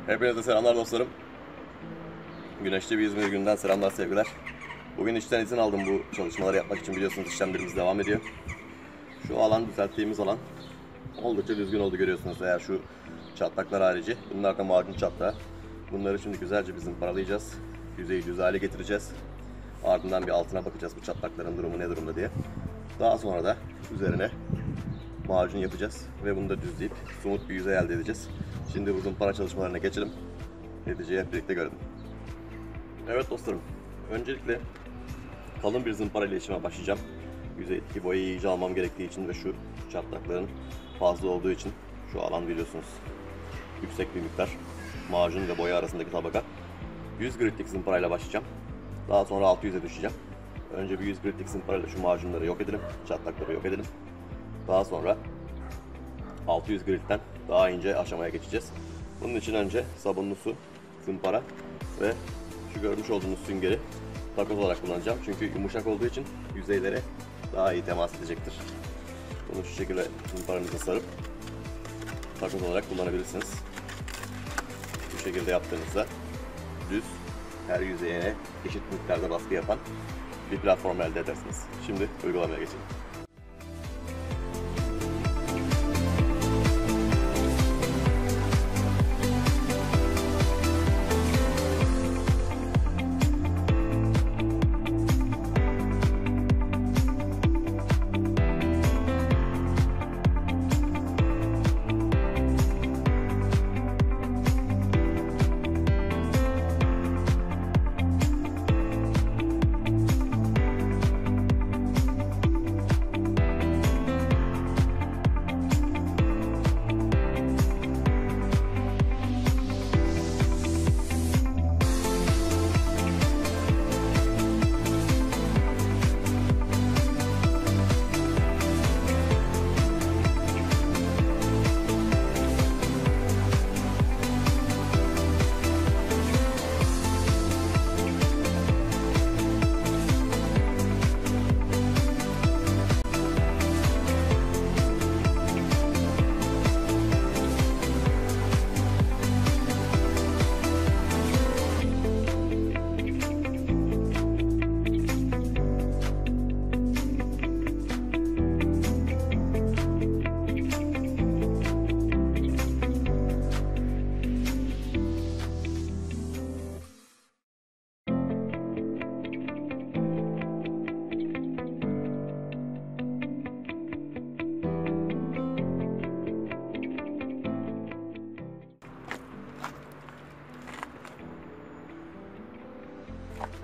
Hepinize selamlar dostlarım. Güneşli bir İzmir gününden selamlar, sevgiler. Bugün işten izin aldım bu çalışmaları yapmak için. Biliyorsunuz işlemlerimiz devam ediyor. Şu alan, düzelttiğimiz alan oldukça düzgün oldu, görüyorsunuz. Eğer şu çatlaklar harici. Bunlar da macun çatlağı. Bunları şimdi güzelce bizim paralayacağız. Yüzeyi düz hale getireceğiz. Ardından bir altına bakacağız bu çatlakların durumu ne durumda diye. Daha sonra da üzerine macun yapacağız ve bunu da düzleyip somut bir yüzey elde edeceğiz. Şimdi bu zımpara çalışmalarına geçelim. Neticeyi hep birlikte görelim. Evet dostlarım, öncelikle kalın bir zımpara ile işime başlayacağım. Yüzeydeki boyayı iyice almam gerektiği için ve şu çatlakların fazla olduğu için şu alan biliyorsunuz yüksek bir miktar. Macun ve boya arasındaki tabaka. 100 gritlik zımparayla başlayacağım. Daha sonra 600'e düşeceğim. Önce bir 100 gritlik zımparayla şu macunları yok edelim, çatlakları yok edelim. Daha sonra 600 grit'ten daha ince aşamaya geçeceğiz. Bunun için önce sabunlu su, zımpara ve şu görmüş olduğunuz süngeri takoz olarak kullanacağım. Çünkü yumuşak olduğu için yüzeylere daha iyi temas edecektir. Bunu şu şekilde zımparanıza sarıp takoz olarak kullanabilirsiniz. Bu şekilde yaptığınızda düz, her yüzeyine eşit miktarda baskı yapan bir platform elde edersiniz. Şimdi uygulamaya geçelim.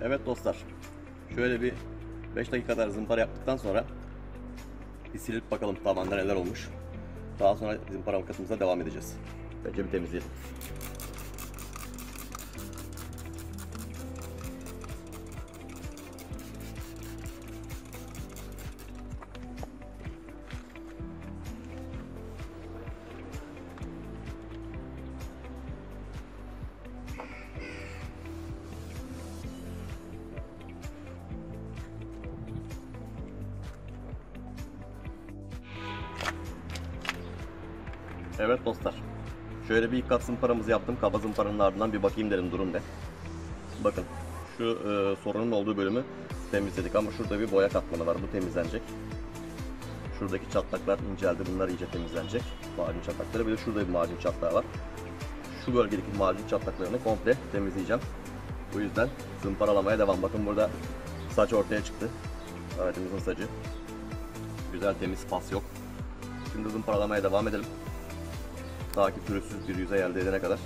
Evet dostlar, şöyle bir 5 dakika kadar zımpara yaptıktan sonra bir silip bakalım tabanda neler olmuş. Daha sonra zımpara makasımıza devam edeceğiz. Önce bir temizleyelim. Evet dostlar, şöyle bir ilk kat zımparamızı yaptım. Kaba zımparanın ardından bir bakayım dedim durum ne. Bakın şu sorunun olduğu bölümü temizledik ama şurada bir boya katmanı var, bu temizlenecek. Şuradaki çatlaklar inceldi, bunlar iyice temizlenecek. Macun çatlakları, bir de şurada bir macun çatlağı var. Şu bölgedeki macun çatlaklarını komple temizleyeceğim. Bu yüzden zımparalamaya devam. Bakın burada saç ortaya çıktı. Aracımızın sacı. Güzel temiz, pas yok. Şimdi zımparalamaya devam edelim. Ta ki pürüzsüz bir yüzey elde edene kadar.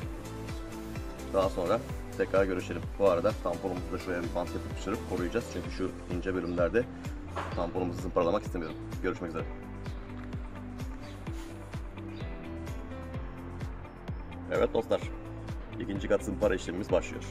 Daha sonra tekrar görüşelim. Bu arada tamponumuzu da şuraya bir bant yapıştırıp koruyacağız. Çünkü şu ince bölümlerde tamponumuzu zımparalamak istemiyorum. Görüşmek üzere. Evet dostlar, ikinci kat zımpara işlemimiz başlıyor.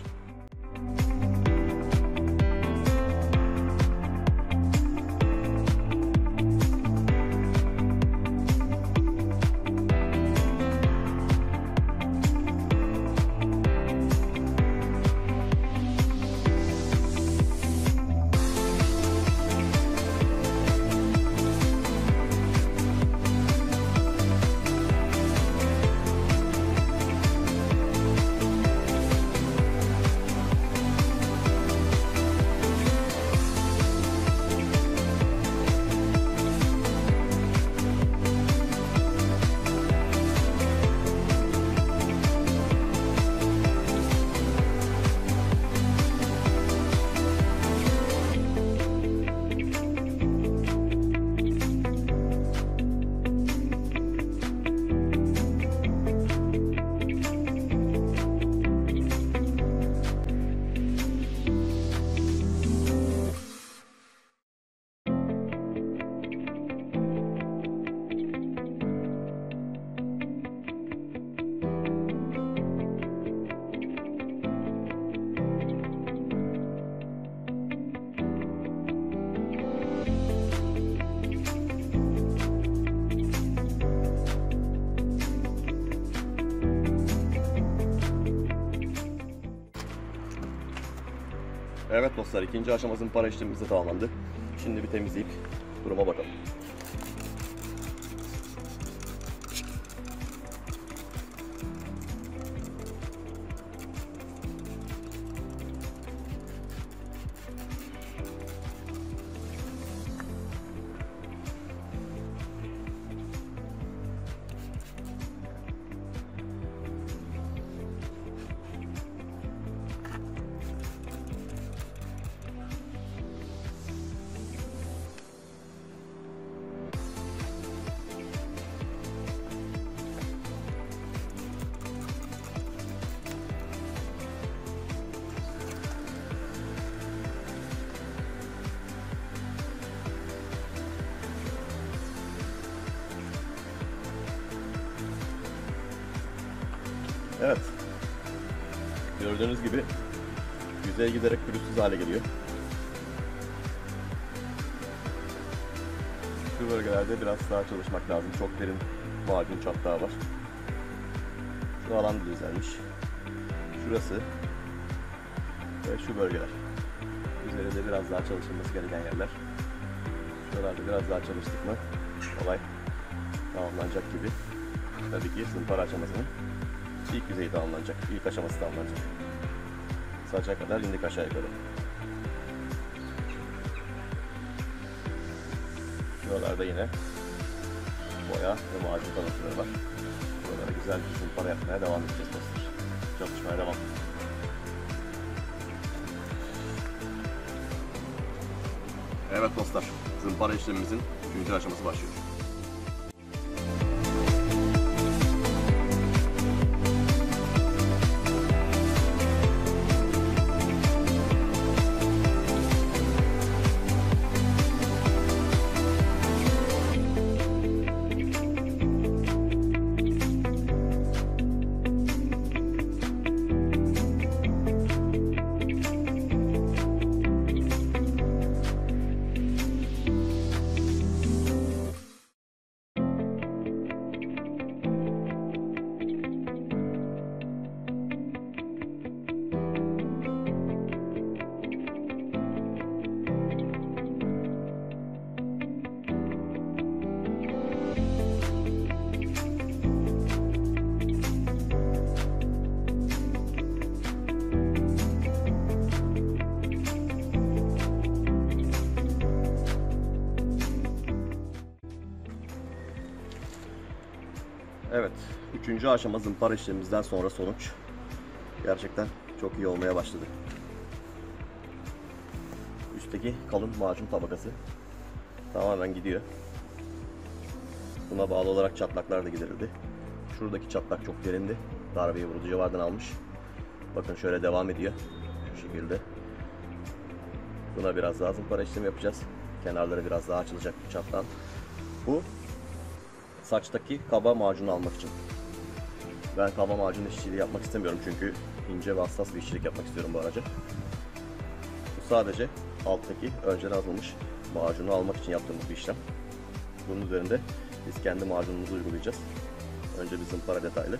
Evet dostlar, ikinci aşama zımpara işlemimiz de tamamlandı. Şimdi bir temizleyip duruma bakalım. Evet. Gördüğünüz gibi yüzeye giderek pürüzsüz hale geliyor. Şu bölgelerde biraz daha çalışmak lazım. Çok derin macun çatlağı var. Şu alan da düzelmiş. Şurası ve şu bölgeler. Üzerinde biraz daha çalışılması gereken yerler. Şuralarda biraz daha çalıştık mı olay tamamlanacak gibi. Tabii ki zımpara aşamasının İlk yüzeyi tamamlanacak, ilk aşaması tamamlanacak. Saça kadar indik aşağı yukarı. Şuralarda yine boya ve macun kanatları var. Buralara güzel bir zımpara yapmaya devam edeceğiz dostlar. Çalışmaya devam. Evet dostlar, zımpara işlemimizin 3. aşaması başlıyor. Evet, 3. aşama zımpara işlemimizden sonra sonuç gerçekten çok iyi olmaya başladı. Üstteki kalın macun tabakası tamamen gidiyor. Buna bağlı olarak çatlaklar da giderildi. Şuradaki çatlak çok derindi. Darbeyi vurucu civardan almış. Bakın şöyle devam ediyor. Şu şekilde. Buna biraz daha zımpara işlemi yapacağız. Kenarları biraz daha açılacak bu çatlağın. Bu saçtaki kaba macunu almak için. Ben kaba macun işçiliği yapmak istemiyorum çünkü ince ve hassas bir işçilik yapmak istiyorum bu araca. Bu sadece alttaki önceden azalmış macunu almak için yaptığımız bir işlem. Bunun üzerinde biz kendi macunumuzu uygulayacağız. Önce bir zımpara detaylı,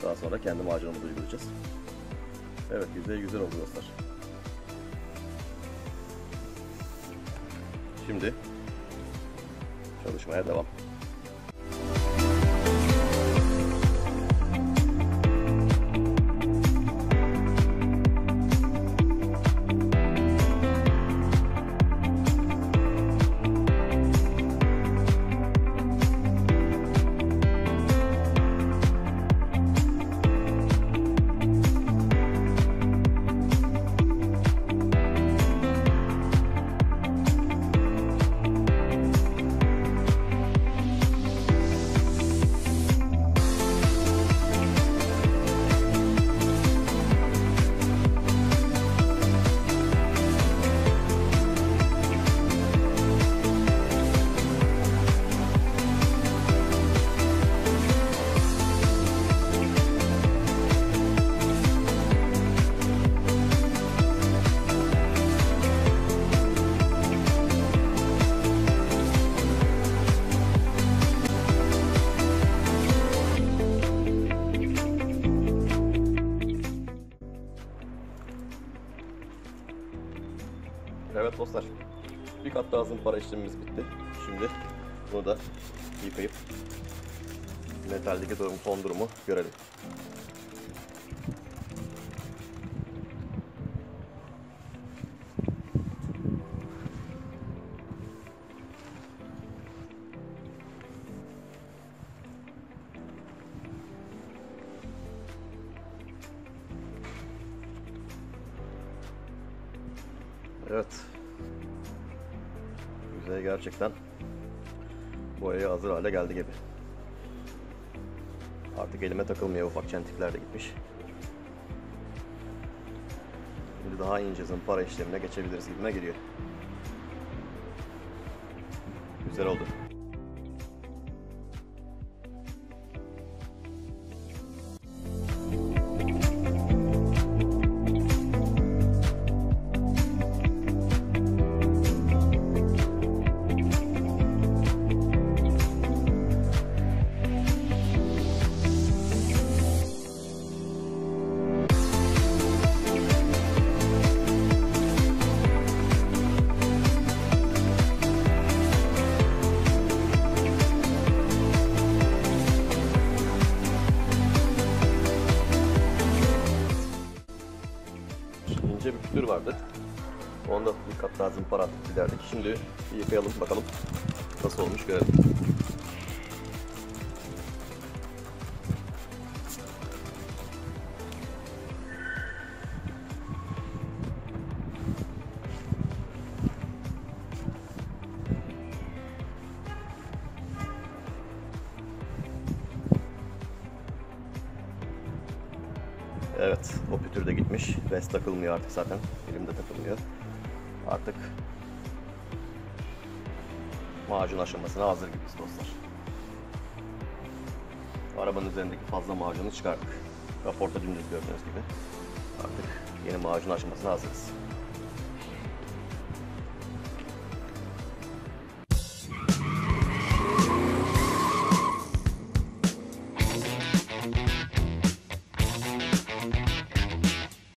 daha sonra kendi macunumuzu uygulayacağız. Evet, yüzey güzel oldu dostlar. Şimdi çalışmaya devam. Evet dostlar, bir kat daha zımpara işlemimiz bitti. Şimdi bunu da yıkayıp metaldeki son durumu görelim. Evet. Yüzey gerçekten boyaya hazır hale geldi gibi. Artık elime takılmıyor, ufak çentikler de gitmiş. Şimdi daha ince zımpara işlemine geçebiliriz gibime geliyor. Güzel oldu. İnce bir pütür vardı. Onda bir kat daha zımpara attık, giderdik. Şimdi bir yıkayalım bakalım nasıl olmuş görelim. Evet, o pütür de gitmiş. Res takılmıyor artık zaten. Elimde takılmıyor. Artık macun aşamasına hazır gibiyiz dostlar. Arabanın üzerindeki fazla macunu çıkardık. Kaporta dümdüz gördüğünüz gibi. Artık yeni macun aşamasına hazırız.